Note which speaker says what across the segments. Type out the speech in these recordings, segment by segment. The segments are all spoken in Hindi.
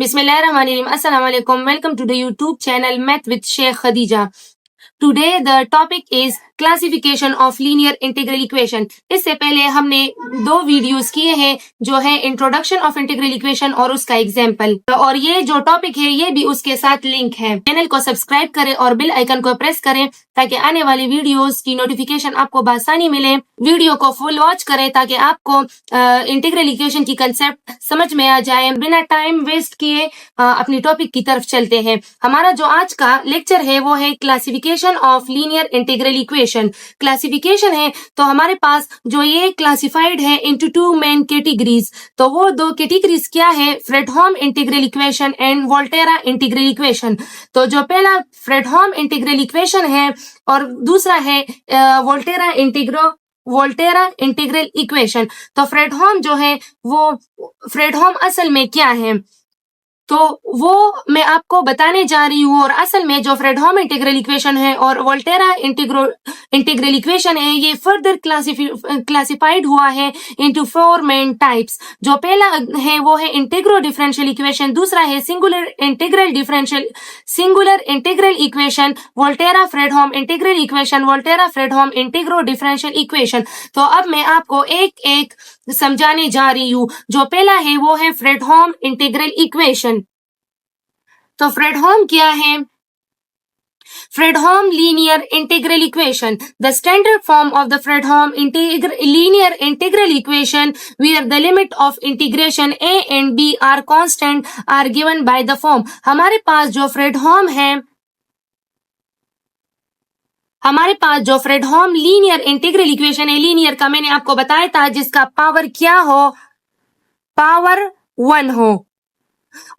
Speaker 1: Bismillahirrahmanirrahim. Assalamu alaikum. Welcome to the YouTube channel Math with Sheikh Khadija. Today the topic is classification of linear integral equation. इससे पहले हमने दो वीडियोस किए हैं जो है इंट्रोडक्शन ऑफ इंटीग्रल इक्वेशन और उसका एग्जाम्पल, और ये जो टॉपिक है ये भी उसके साथ लिंक है। चैनल को सब्सक्राइब करें और बेल आइकन को प्रेस करें ताकि आने वाली वीडियोस की नोटिफिकेशन आपको बआसानी मिले। वीडियो को फुल वॉच करें ताकि आपको इंटीग्रल इक्वेशन की कंसेप्ट समझ में आ जाए। बिना टाइम वेस्ट किए अपनी टॉपिक की तरफ चलते हैं। हमारा जो आज का लेक्चर है वो है classification of linear integral equation. Classification है तो हमारे पास जो ये क्लासिफाइड है इनटू टू मेन कैटेगरीज। तो वो दो कैटेगरीज क्या है? Fredholm integral equation and Volterra integral equation. तो जो पहला फ्रेडहोम इंटीग्रल इक्वेशन है और दूसरा है वोल्टेरा इंटीग्रल इक्वेशन। तो फ्रेडहोम जो है वो फ्रेडहोम असल में क्या है तो वो मैं आपको बताने जा रही हूँ। और असल में जो फ्रेडहोम इंटीग्रल इक्वेशन है और वोल्टेरा इंटीग्रल इक्वेशन है ये फर्दर क्लासिफाइड हुआ है इनटू फोर मेन टाइप्स। जो पहला है वो है इंटीग्रो डिफरेंशियल इक्वेशन, दूसरा है singular integral equation, Volterra Fredholm integral equation, Volterra Fredholm integro differential equation. तो अब मैं आपको एक एक समझाने जा रही हूँ। जो पहला है वो है फ्रेडहोम इंटीग्रल इक्वेशन। तो फ्रेडहोम क्या है? Fredholm linear integral equation. The standard form of the Fredholm linear integral equation where the limit of integration a and b are constant are given by the form. हमारे पास जो फ्रेडहोम लीनियर इंटीग्रल इक्वेशन है, लीनियर का मैंने आपको बताया था जिसका पावर क्या हो? पावर 1 हो।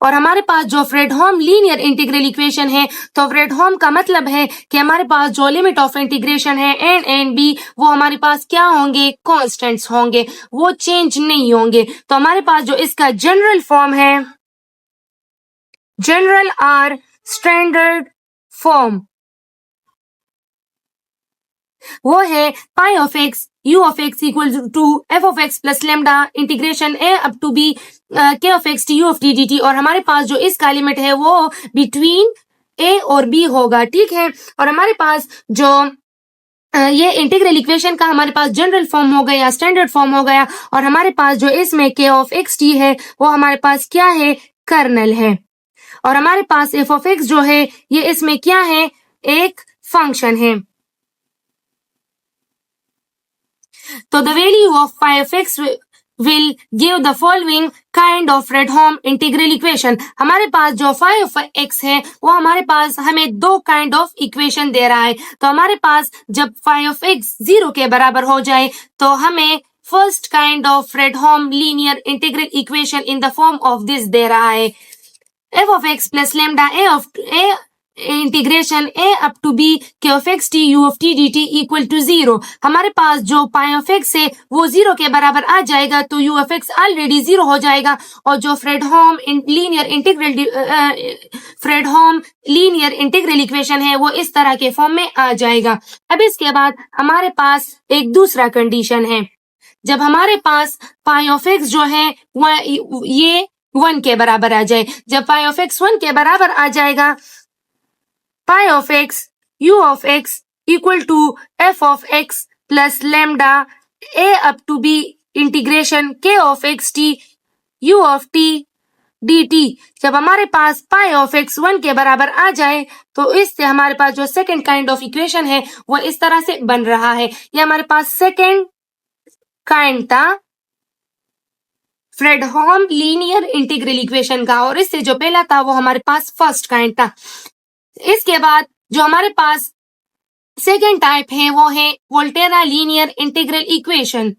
Speaker 1: और हमारे पास जो फ्रेडहोम लीनियर इंटीग्रल इक्वेशन है तो फ्रेडहोम का मतलब है कि हमारे पास जो लिमिट ऑफ इंटीग्रेशन है एन एंड बी वो हमारे पास क्या होंगे? कांस्टेंट्स होंगे, वो चेंज नहीं होंगे। तो हमारे पास जो इसका जनरल फॉर्म है, जनरल आर स्टैंडर्ड फॉर्म, वो है pi of x u of x equal to f of x plus lambda integration a up to b k of x u of t dt। और हमारे पास जो इसका लिमिट है वो बिटवीन a और b होगा, ठीक है। और हमारे पास जो ये इंटीग्रल इक्वेशन का हमारे पास जनरल फॉर्म हो गया, स्टैंडर्ड फॉर्म हो गया। और हमारे पास जो इसमें k of x t है वो हमारे पास क्या है? कर्नल है। और हमारे पास f of x जो है ये इसमें क्या है? एक फंक्शन है। तो the value of phi of x will give the following kind of Fredholm integral equation. हमारे पास जो phi of x है वो हमारे पास हमें दो kind of equation दे रहा है। तो हमारे पास जब phi of x 0 के बराबर हो जाए तो हमें first kind of Fredholm linear integral equation in the form of this दे रहा है, f of x plus lambda a integration a up to b k of x t u of t dt equal to 0। हमारे पास जो पाई ऑफ एक्स है वो 0 के बराबर आ जाएगा तो u of x ऑलरेडी 0 हो जाएगा। और जो फ्रेडहोम लीनियर इंटीग्रल इक्वेशन है वो इस तरह के फॉर्म में आ जाएगा। अब इसके बाद हमारे पास एक दूसरा कंडीशन है, जब हमारे पास पाई ऑफ एक्स जो है ये 1 के बराबर आ जाए। जब पाई ऑफ एक्स 1 के बराबर आ जाएगा pi of x u of x equal to f of x plus lambda a up to b integration k of x t u of t dt। जब हमारे पास pi of x 1 के बराबर आ जाए तो इससे हमारे पास जो सेकंड काइंड ऑफ इक्वेशन है वो इस तरह से बन रहा है। ये हमारे पास सेकंड काइंड था फ्रेडहोम लीनियर इंटीग्रल इक्वेशन का, और इससे जो पहला था वो हमारे पास फर्स्ट काइंड था। इसके बाद जो हमारे पास सेकेंड टाइप है वो है वोल्टेरा लीनियर इंटीग्रल इक्वेशन।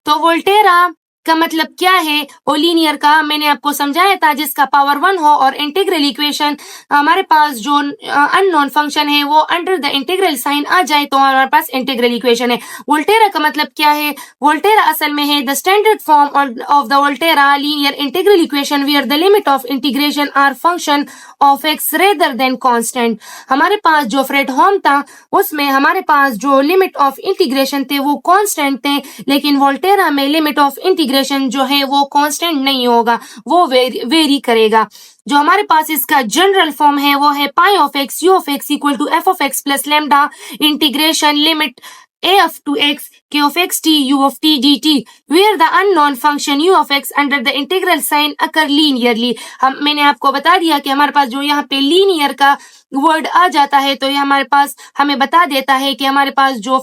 Speaker 1: तो वोल्टेरा का मतलब क्या है? और लीनियर का मैंने आपको समझाया था जिसका पावर 1 हो। और इंटीग्रल इक्वेशन हमारे पास जो अननोन फंक्शन है वो अंडर द इंटीग्रल साइन आ जाए तो हमारे पास इंटीग्रल इक्वेशन है। वोल्टेरा का मतलब क्या है? वोल्टेरा असल में है the standard form of the Volterra linear integral equation where the limit of integration are function of x rather than constant. हमारे पास जो फ्रेडहोम था उसमें हमारे पास जो लिमिट ऑफ इंटीग्रेशन थे वो कांस्टेंट थे, लेकिन वोल्टेरा में लिमिट ऑफ इंटीग्रेशन इंटीग्रेशन जो है वो कांस्टेंट नहीं होगा, वो वेरी करेगा। जो हमारे पास इसका जनरल फॉर्म है वो है pi of x u of x equal to f of x plus lambda integration limit a of to x k of x t u of t dt where the unknown function u of x under the integral sign occur linearly। मैंने आपको बता दिया कि हमारे पास जो यहाँ पे लीनियर का वर्ड आ जाता है तो ये हमारे पास हमें बता देता है कि हमारे पास जो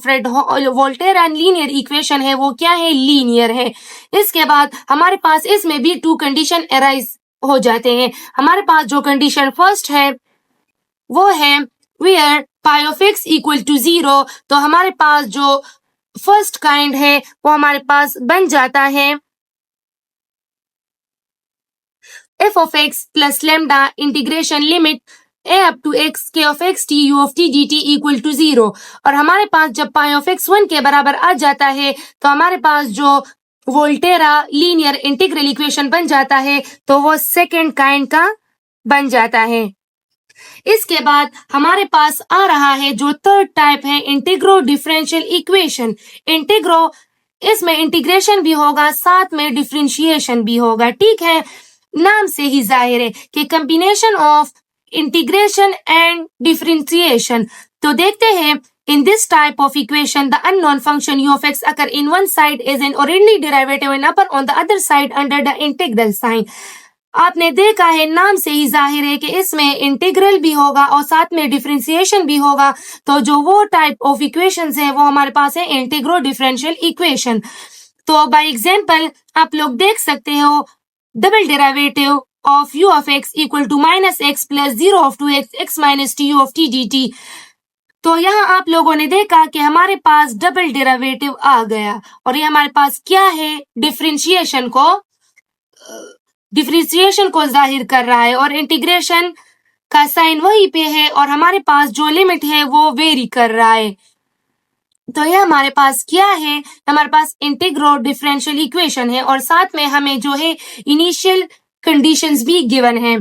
Speaker 1: वोल्टेरा लीनियर इक्वेशन है वो क्या है, लीनियर है। इसके बाद हमारे पास इसमें भी टू कंडीशन अराइज हो जाते हैं। हमारे पास जो कंडीशन फर्स्ट है वो है where pi of x equal to 0, तो हमारे पास जो फर्स्ट काइंड है वो हमारे पास बन जाता है f of x plus lambda integration limit a up to x k of x t u of t dt equal to 0। और हमारे पास जब pi of x 1 के बराबर आ जाता है तो हमारे पास जो वोल्टेरा लीनियर इंटीग्रल इक्वेशन बन जाता है तो वो सेकेंड काइंड का बन जाता है। इसके बाद हमारे पास आ रहा है जो थर्ड टाइप है इंटीग्रो डिफरेंशियल इक्वेशन। इंटीग्रो, इसमें इंटीग्रेशन भी होगा साथ में डिफरेंशिएशन भी होगा, ठीक है। नाम से ही जाहिर है कि combination of integration and differentiation. तो देखते हैं in this type of equation the unknown function u of x occur in one side is an ordinary derivative and upper on the other side under the integral sign। आपने देखा है नाम से ही जाहिर है कि इसमें इंटीग्रल भी होगा और साथ में डिफरेंशिएशन भी होगा। तो जो वो टाइप ऑफ इक्वेशंस है वो हमारे पास है इंटीग्रो डिफरेंशियल इक्वेशन। तो बाय एग्जांपल आप लोग देख सकते हो double derivative of u of x equal to minus x plus 0 of 2x x minus t u of t dt। तो यहाँ आप लोगों ने देखा कि हमारे पास डबल डेरिवेटिव आ गया और ये हमारे पास क्या है, डिफरेंशिएशन को जाहिर कर रहा है और इंटीग्रेशन का साइन वही पे है और हमारे पास जो लिमिट है वो वेरी कर रहा है। तो ये हमारे पास क्या है, हमारे पास इंटीग्रो डिफरेंशियल इक्वेशन है और साथ में हमें जो है इनिशियल कंडीशंस भी गिवन है।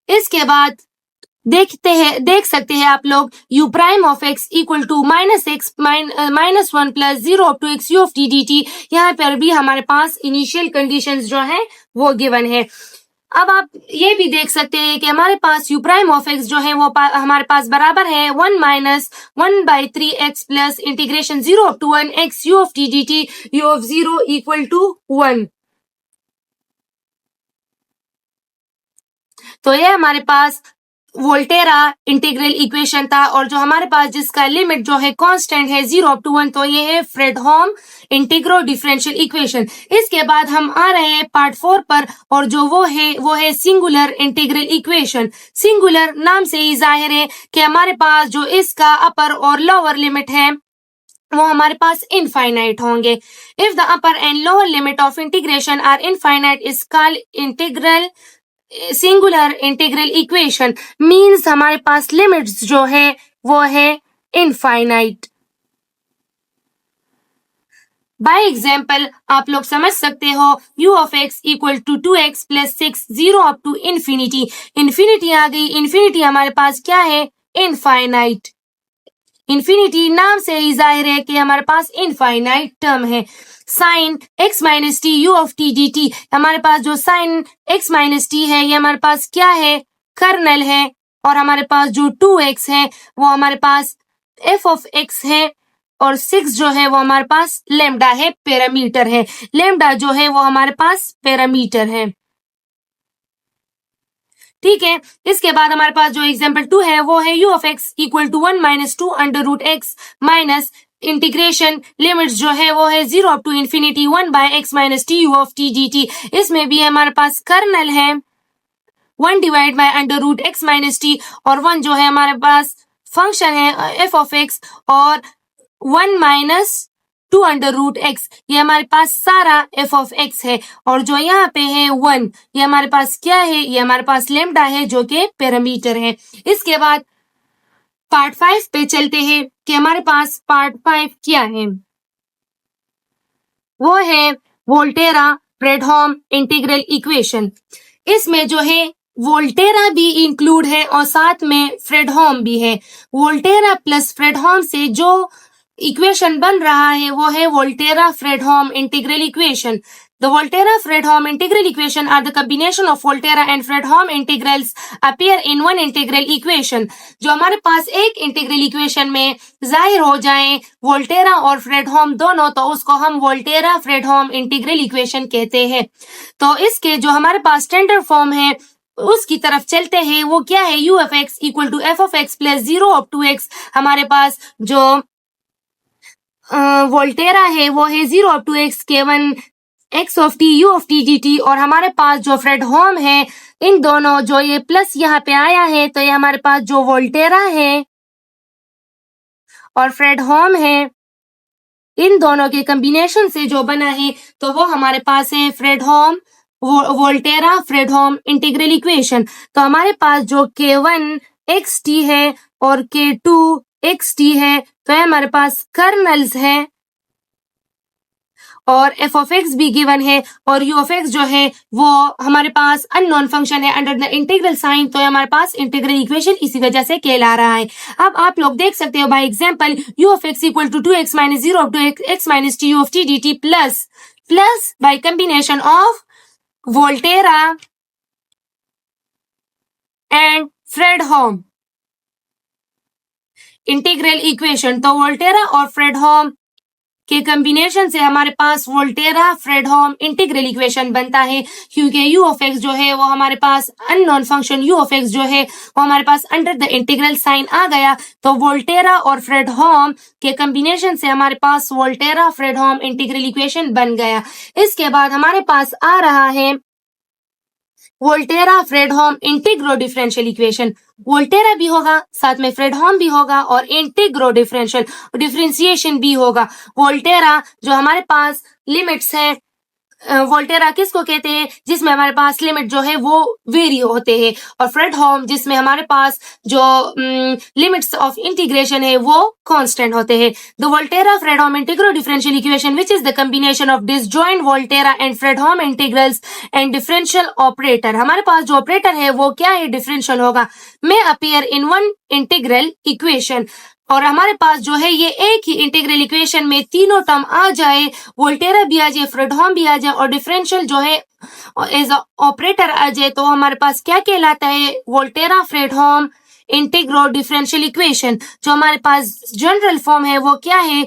Speaker 1: इसके बाद देख सकते हैं आप लोग u prime of x equal to minus x minus 1 plus 0 of 2x u of t dt। यहाँ पर भी हमारे पास इनिशियल कंडीशंस जो है वो गिवन है। अब आप ये भी देख सकते हैं कि हमारे पास u प्राइम ऑफ x जो है वो हमारे पास बराबर है 1 minus 1/3x plus integration 0 of 1x u of t dt u of 0 equal to 1। तो ये हमारे पास वोल्टेरा इंटीग्रल इक्वेशन था और जो हमारे पास जिसका लिमिट जो है कांस्टेंट है 0 अप टू 1, तो ये है फ्रेडहोम इंटीग्रो डिफरेंशियल इक्वेशन। इसके बाद हम आ रहे हैं पार्ट 4 पर और जो वो है सिंगुलर इंटीग्रल इक्वेशन। सिंगुलर नाम से ही जाहिर है कि हमारे पास जो इसका अपर और लोअर लिमिट है वो हमारे पास इनफाइनाइट होंगे। If the upper and lower limit of integration are infinite is called integral singular integral equation. Means हमारे पास लिमिट्स जो है वो है इनफाइनाइट। बाय एग्जाम्पल आप लोग समझ सकते हो u of x equal to 2x plus 6 0 up to infinity. Infinity आ गई, इंफिनिटी हमारे पास क्या है, इनफाइनाइट। इंफिनिटी नाम से ही जाहिर है कि हमारे पास इनफाइनाइट टर्म है। Sine x minus t u of t d t, हमारे पास जो साइन x माइनस टी है ये हमारे पास क्या है, कर्नल है। और हमारे पास जो 2x है वो हमारे पास f ऑफ x है और 6 जो है वो हमारे पास लैम्डा है, पैरामीटर है। लैम्डा जो है वो हमारे पास पैरामीटर है, ठीक है। इसके बाद हमारे पास जो एग्जाम्पल 2 है वो है u of x equal to 1 minus 2 under root x minus integration limits जो है वो है 0 up to infinity 1 by x minus t u of t d t. इसमें भी हमारे पास कर्नल है 1 divide by under root x minus t और 1 जो है हमारे पास फंक्शन है f ऑफ x और 1 माइनस 2 अंडर रूट x, ये हमारे पास सारा f ऑफ x है। और जो यहाँ पे है 1, ये हमारे पास क्या है, ये हमारे पास लैम्डा है जो कि पैरामीटर है। इसके बाद पार्ट 5 पे चलते हैं कि हमारे पास पार्ट 5 क्या है। वो है वोल्टेरा फ्रेडहोम इंटीग्रल इक्वेशन। इसमें जो है वोल्टेरा भी इंक्लूड है और साथ में फ्रेडहोम भी है। वोल्टेरा प्लस फ्रेडहोम से जो इक्वेशन बन रहा है वो है Volterra Fredholm integral equation. The Volterra-Fredholm integral equation are the combination of Volterra and Fredholm integrals appear in one integral equation. जो हमारे पास एक इंटीग्रल इक्वेशन में जाहिर हो जाए वोल्टेरा और फ्रेडहोम दोनों, तो उसको हम वोल्टेरा-फ्रेडहोम इंटीग्रल इक्वेशन कहते हैं. तो इसके जो हमारे पास स्टैंडर्ड फॉर्म है उसकी तरफ चलते हैं. वो क्या है? u of x equal to f of x plus 0 up to x. हमारे पास जो वोल्टेरा है वो है 0 up to x k1 x of t u of t dt. और हमारे पास जो फ्रेडहोम है, इन दोनों जो ये प्लस यहाँ पे आया है तो ये हमारे पास जो वोल्टेरा है और फ्रेडहोम है, इन दोनों के कॉम्बिनेशन से जो बना है तो वो हमारे पास है Fredholm Volterra Fredholm integral equation. तो हमारे पास जो k1 xt है और k2 xt है तो ये हमारे पास कर्नल्स है और f of x भी गिवन है और u of x जो है वो हमारे पास अननोन फंक्शन है अंडर द इंटीग्रल साइन. तो हमारे पास इंटीग्रल इक्वेशन इसी वजह से कहला रहा है. अब आप लोग देख सकते हो by example u of x equal to 2x minus 0 up to x minus t u of t dt plus by combination of Volterra and Fredholm integral equation. तो वोल्टेरा और फ्रेडहोम के कॉम्बिनेशन से हमारे पास वोल्टेरा फ्रेडहोम इंटीग्रल इक्वेशन बनता है, क्योंकि u of x जो है वो हमारे पास unknown function u of x जो है वो हमारे पास अंडर द इंटीग्रल साइन आ गया. तो वोल्टेरा और फ्रेडहोम के कॉम्बिनेशन से हमारे पास वोल्टेरा फ्रेडहोम इंटीग्रल इक्वेशन बन गया. इसके बाद हमारे पास आ रहा है Volterra Fredholm integro differential equation. Volterra भी होगा, साथ में फ्रेडहोम भी होगा और इंटीग्रो डिफरेंशिएशन भी होगा. वोल्टेरा जो हमारे पास लिमिट्स है, वोल्टेरा किसको कहते हैं? जिसमें हमारे पास लिमिट जो है वो वेरी होते हैं. और फ्रेडहोम जिसमें हमारे पास जो लिमिट्स ऑफ इंटीग्रेशन है वो कांस्टेंट होते हैं. The Volterra Fredholm integral differential equation which is the combination of disjoint Volterra and Fredholm integrals and differential operator. हमारे पास जो ऑपरेटर है वो क्या है? डिफरेंशियल होगा. में appear in one integral equation. और हमारे पास जो है ये एक ही इंटीग्रल इक्वेशन में तीनों टर्म आ जाए, वोल्टेरा भी आ जाए, फ्रेडहोम भी आ जाए और डिफरेंशियल जो है एज ऑपरेटर आ जाए, तो हमारे पास क्या कहलाता है? Volterra Fredholm integro differential equation. जो हमारे पास जनरल फॉर्म है वो क्या है?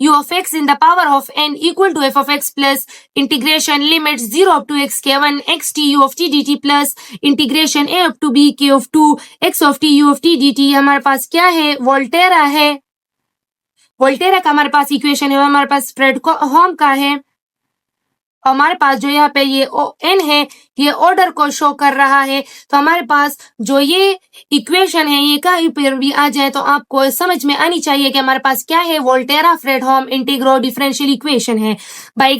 Speaker 1: u of x in the power of n equal to f of x plus integration limits 0 up to x k1 x t u of t dt plus integration a up to b k of 2 x of t u of t dt. हमारे पास क्या है? वोल्टेरा है. वोल्टेरा का हमारे पास इक्वेशन है, हमारे पास फ्रेडहोम का है. हमारे पास जो यहाँ पे ये n है ये ऑर्डर को शो कर रहा है. तो हमारे पास जो ये इक्वेशन है ये कहीं पर भी आ जाए तो आपको समझ में आनी चाहिए कि हमारे पास क्या है? Volterra Fredholm integro differential equation है. बाय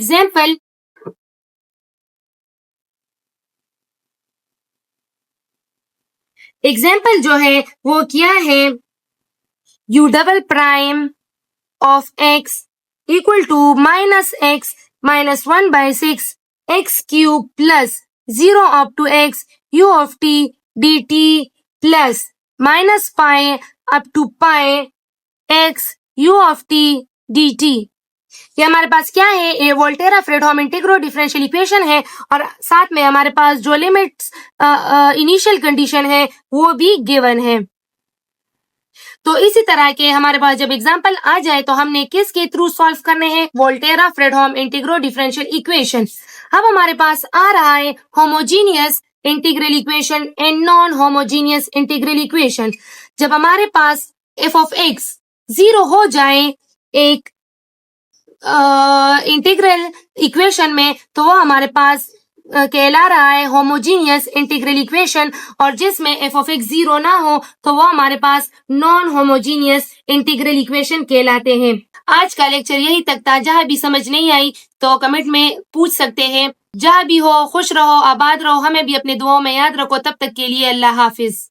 Speaker 1: एग्जाम्पल जो है वो क्या है? u double prime of x equal to minus x minus 1 by 6 x cube plus 0 up to x u of t dt plus minus pi up to pi x u of t dt. ये हमारे पास क्या है? ये Volterra Fredholm integro differential equation है और साथ में हमारे पास जो लिमिट्स इनिशियल कंडीशन है वो भी गिवन है. तो इसी तरह के हमारे पास जब एग्जाम्पल आ जाए तो हमने किसके थ्रू सॉल्व करने हैं? Volterra Fredholm integro differential equation. अब हमारे पास आ रहा है homogeneous integral equation and non homogeneous integral equation. जब हमारे पास f of x 0 हो जाए एक इंटीग्रल इक्वेशन में तो वो हमारे पास कहला रहा है होमोजीनियस इंटीग्रल इक्वेशन. और जिसमें f of x 0 ना हो तो वो हमारे पास नॉन होमोजीनियस इंटीग्रल इक्वेशन कहलाते हैं. आज का लेक्चर यही तक था. जहाँ भी समझ नहीं आई तो कमेंट में पूछ सकते हैं. जहाँ भी हो खुश रहो, आबाद रहो, हमें भी अपने दुआओं में याद रखो. तब तक के लिए अल्लाह हाफिज.